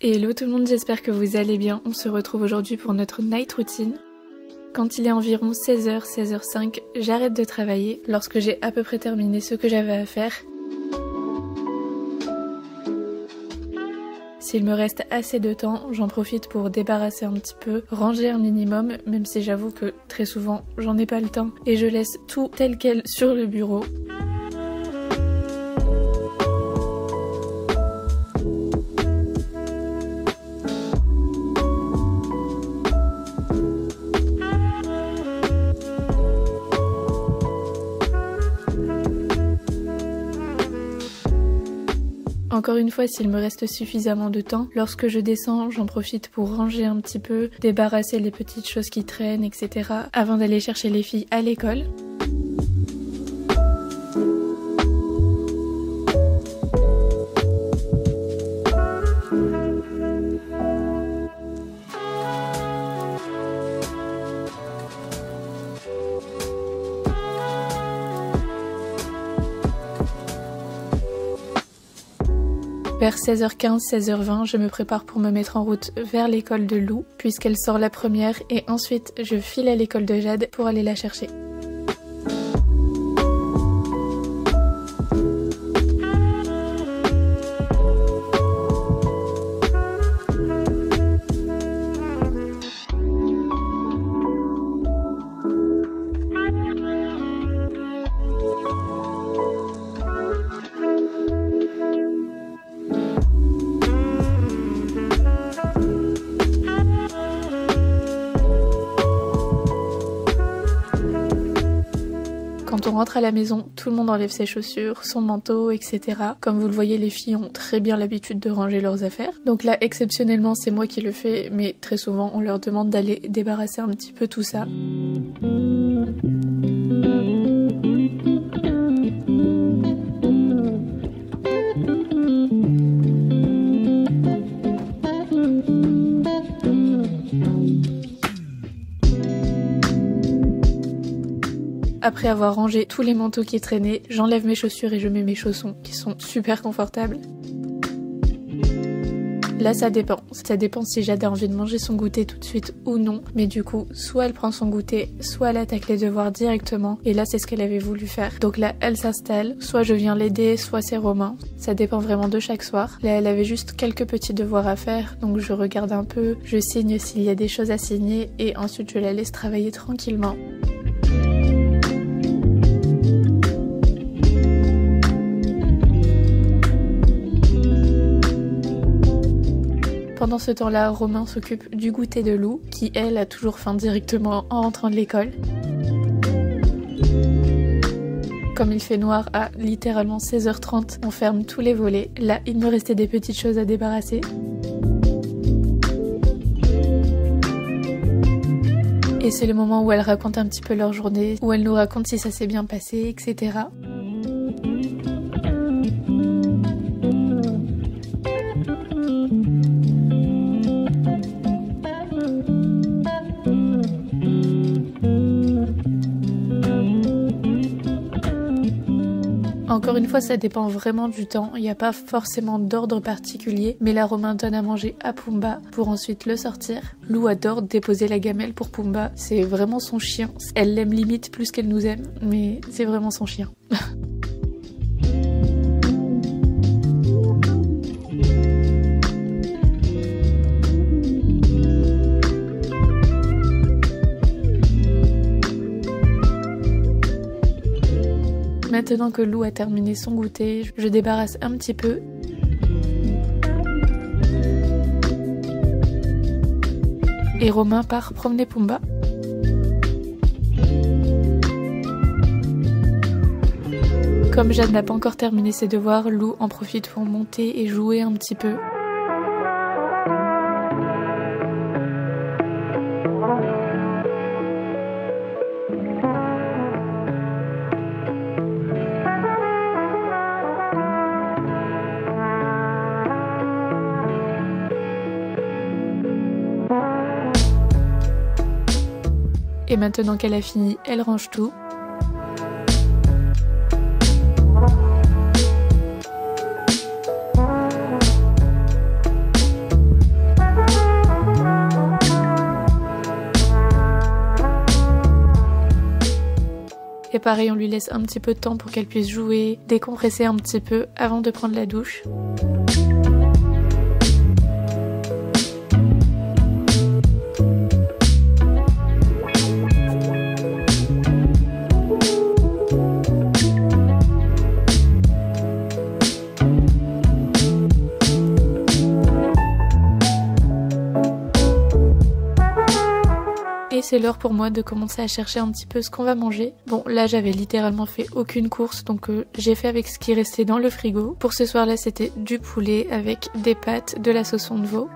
Hello tout le monde, j'espère que vous allez bien. On se retrouve aujourd'hui pour notre night routine. Quand il est environ 16h, 16h05, j'arrête de travailler lorsque j'ai à peu près terminé ce que j'avais à faire. S'il me reste assez de temps, j'en profite pour débarrasser un petit peu, ranger un minimum, même si j'avoue que très souvent j'en ai pas le temps et je laisse tout tel quel sur le bureau. Encore une fois, s'il me reste suffisamment de temps, lorsque je descends, j'en profite pour ranger un petit peu, débarrasser les petites choses qui traînent, etc. avant d'aller chercher les filles à l'école. Vers 16h15, 16h20, je me prépare pour me mettre en route vers l'école de Lou, puisqu'elle sort la première, et ensuite je file à l'école de Jade pour aller la chercher. Quand on rentre à la maison, tout le monde enlève ses chaussures, son manteau, etc. Comme vous le voyez, les filles ont très bien l'habitude de ranger leurs affaires. Donc là, exceptionnellement, c'est moi qui le fais, mais très souvent, on leur demande d'aller débarrasser un petit peu tout ça. Après avoir rangé tous les manteaux qui traînaient, j'enlève mes chaussures et je mets mes chaussons qui sont super confortables. Là ça dépend si Jade a envie de manger son goûter tout de suite ou non, mais du coup soit elle prend son goûter, soit elle attaque les devoirs directement, et là c'est ce qu'elle avait voulu faire. Donc là elle s'installe, soit je viens l'aider, soit c'est Romain, ça dépend vraiment de chaque soir. Là elle avait juste quelques petits devoirs à faire, donc je regarde un peu, je signe s'il y a des choses à signer, et ensuite je la laisse travailler tranquillement. Pendant ce temps-là, Romain s'occupe du goûter de Lou, qui elle a toujours faim directement en rentrant de l'école. Comme il fait noir à littéralement 16h30, on ferme tous les volets. Là, il me restait des petites choses à débarrasser. Et c'est le moment où elle raconte un petit peu leur journée, où elle nous raconte si ça s'est bien passé, etc. Encore une fois, ça dépend vraiment du temps, il n'y a pas forcément d'ordre particulier, mais là Romain donne à manger à Pumba pour ensuite le sortir. Lou adore déposer la gamelle pour Pumba, c'est vraiment son chien. Elle l'aime limite plus qu'elle nous aime, mais c'est vraiment son chien. Maintenant que Lou a terminé son goûter, je débarrasse un petit peu. Et Romain part promener Pumba. Comme Jade n'a pas encore terminé ses devoirs, Lou en profite pour monter et jouer un petit peu. Et maintenant qu'elle a fini, elle range tout. Et pareil, on lui laisse un petit peu de temps pour qu'elle puisse jouer, décompresser un petit peu avant de prendre la douche. Et c'est l'heure pour moi de commencer à chercher un petit peu ce qu'on va manger. Bon, là j'avais littéralement fait aucune course, donc j'ai fait avec ce qui restait dans le frigo. Pour ce soir là, c'était du poulet avec des pâtes, de la sauce fond de veau.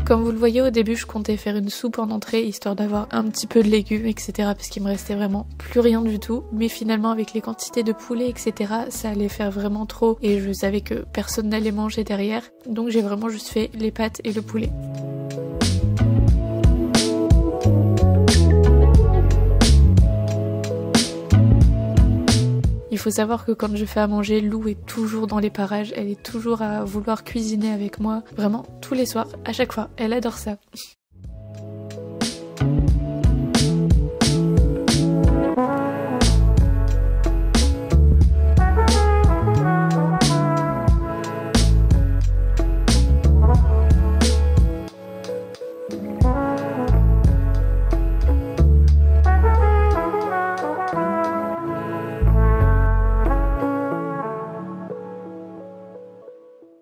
Comme vous le voyez, au début je comptais faire une soupe en entrée histoire d'avoir un petit peu de légumes, etc. parce qu'il me restait vraiment plus rien du tout. Mais finalement avec les quantités de poulet, etc. ça allait faire vraiment trop et je savais que personne n'allait manger derrière. Donc j'ai vraiment juste fait les pâtes et le poulet. Il faut savoir que quand je fais à manger, Lou est toujours dans les parages, elle est toujours à vouloir cuisiner avec moi, vraiment tous les soirs, à chaque fois, elle adore ça.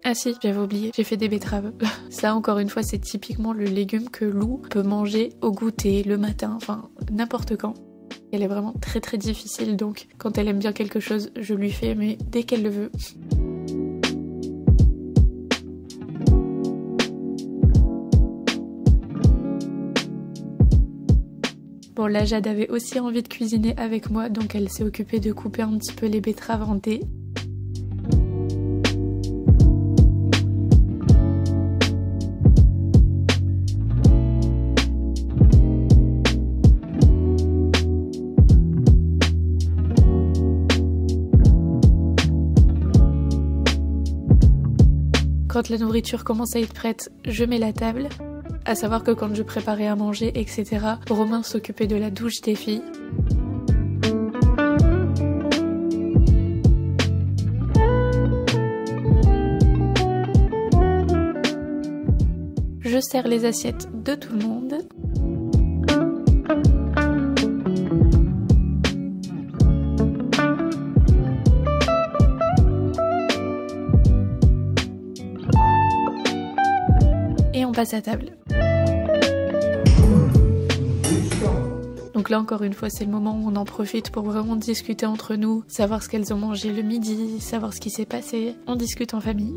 Ah si, j'avais oublié, j'ai fait des betteraves. Ça encore une fois c'est typiquement le légume que Lou peut manger au goûter, le matin, enfin n'importe quand. Elle est vraiment très très difficile donc quand elle aime bien quelque chose je lui fais mais dès qu'elle le veut. Bon là Jade avait aussi envie de cuisiner avec moi donc elle s'est occupée de couper un petit peu les betteraves en dés. Quand la nourriture commence à être prête, je mets la table. À savoir que quand je préparais à manger, etc., Romain s'occupait de la douche des filles. Je sers les assiettes de tout le monde. Et on passe à table. Donc là encore une fois c'est le moment où on en profite pour vraiment discuter entre nous, savoir ce qu'elles ont mangé le midi, savoir ce qui s'est passé, on discute en famille.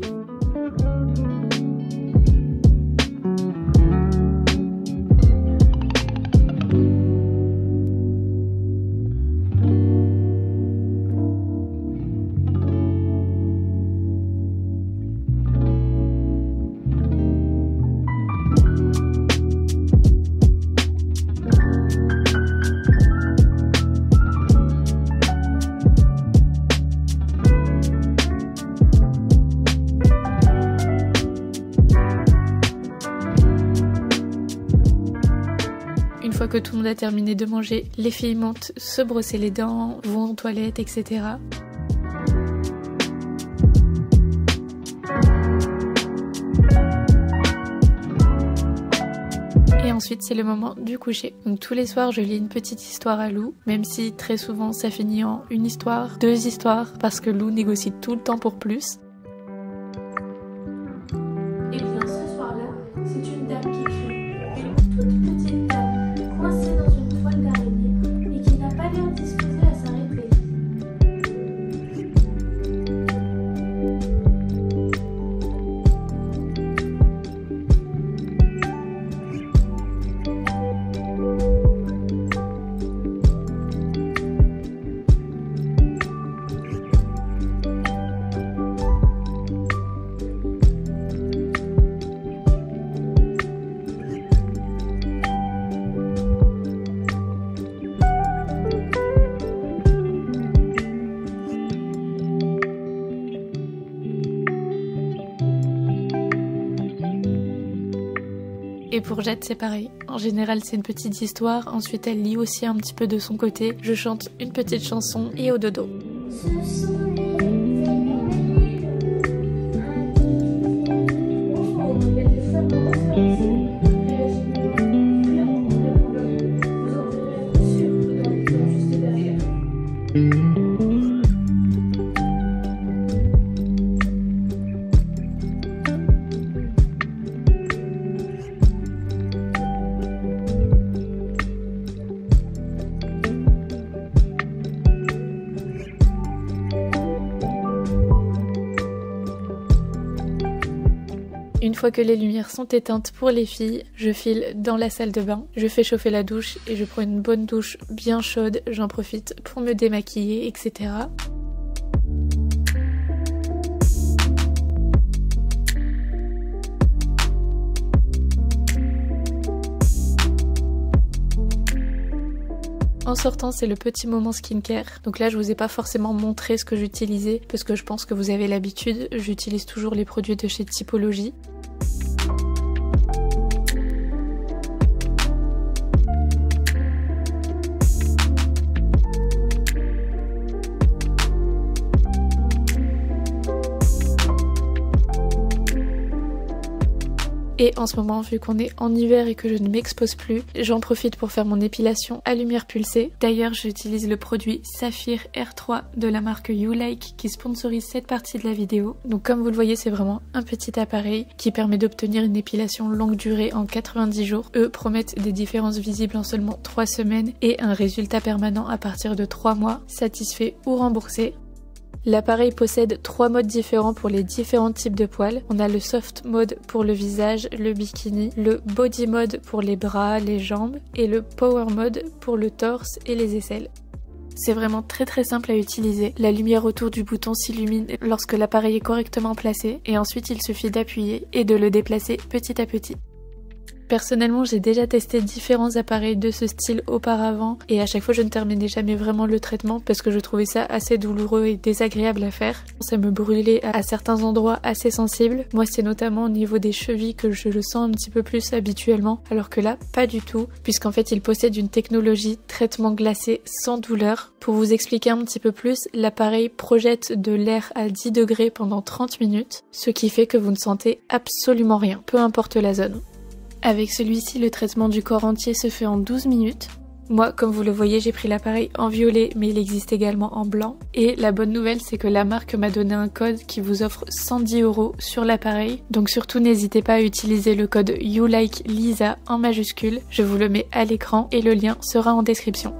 Une fois que tout le monde a terminé de manger, les filles montent se brosser les dents, vont aux toilettes, etc. Et ensuite c'est le moment du coucher. Donc tous les soirs je lis une petite histoire à Lou, même si très souvent ça finit en une histoire, deux histoires, parce que Lou négocie tout le temps pour plus. Et bien ce soir-là, c'est une dame qui écrit. Une toute petite dame, coincée dans une toile d'araignée et qui n'a pas l'air disposée à s'arrêter. pour Jade, c'est pareil. En général, c'est une petite histoire. Ensuite, elle lit aussi un petit peu de son côté. Je chante une petite chanson et au dodo. Une fois que les lumières sont éteintes pour les filles, je file dans la salle de bain, je fais chauffer la douche et je prends une bonne douche bien chaude, j'en profite pour me démaquiller, etc. En sortant, c'est le petit moment skincare. Donc là, je vous ai pas forcément montré ce que j'utilisais parce que je pense que vous avez l'habitude. J'utilise toujours les produits de chez Typologie. Et en ce moment, vu qu'on est en hiver et que je ne m'expose plus, j'en profite pour faire mon épilation à lumière pulsée. D'ailleurs, j'utilise le produit Saphir R3 de la marque You Like qui sponsorise cette partie de la vidéo. Donc comme vous le voyez, c'est vraiment un petit appareil qui permet d'obtenir une épilation longue durée en 90 jours. Eux promettent des différences visibles en seulement 3 semaines et un résultat permanent à partir de 3 mois, satisfait ou remboursé. L'appareil possède 3 modes différents pour les différents types de poils. On a le soft mode pour le visage, le bikini, le body mode pour les bras, les jambes et le power mode pour le torse et les aisselles. C'est vraiment très simple à utiliser. La lumière autour du bouton s'illumine lorsque l'appareil est correctement placé et ensuite il suffit d'appuyer et de le déplacer petit à petit. Personnellement, j'ai déjà testé différents appareils de ce style auparavant et à chaque fois je ne terminais jamais vraiment le traitement parce que je trouvais ça assez douloureux et désagréable à faire. Ça me brûlait à certains endroits assez sensibles. Moi, c'est notamment au niveau des chevilles que je le sens un petit peu plus habituellement, alors que là, pas du tout, puisqu'en fait, il possède une technologie traitement glacé sans douleur. Pour vous expliquer un petit peu plus, l'appareil projette de l'air à 10 degrés pendant 30 minutes, ce qui fait que vous ne sentez absolument rien, peu importe la zone. Avec celui-ci, le traitement du corps entier se fait en 12 minutes. Moi, comme vous le voyez, j'ai pris l'appareil en violet, mais il existe également en blanc. Et la bonne nouvelle, c'est que la marque m'a donné un code qui vous offre 110 € sur l'appareil. Donc surtout, n'hésitez pas à utiliser le code YouLikeLisa en majuscule. Je vous le mets à l'écran et le lien sera en description.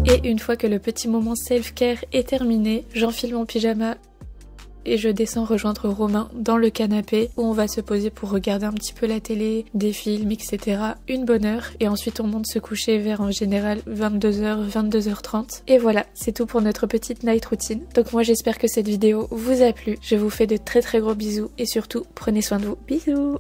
Et une fois que le petit moment self-care est terminé, j'enfile mon pyjama et je descends rejoindre Romain dans le canapé où on va se poser pour regarder un petit peu la télé, des films, etc. Une bonne heure et ensuite on monte se coucher vers en général 22h, 22h30. Et voilà, c'est tout pour notre petite night routine. Donc moi j'espère que cette vidéo vous a plu. Je vous fais de très gros bisous et surtout prenez soin de vous. Bisous!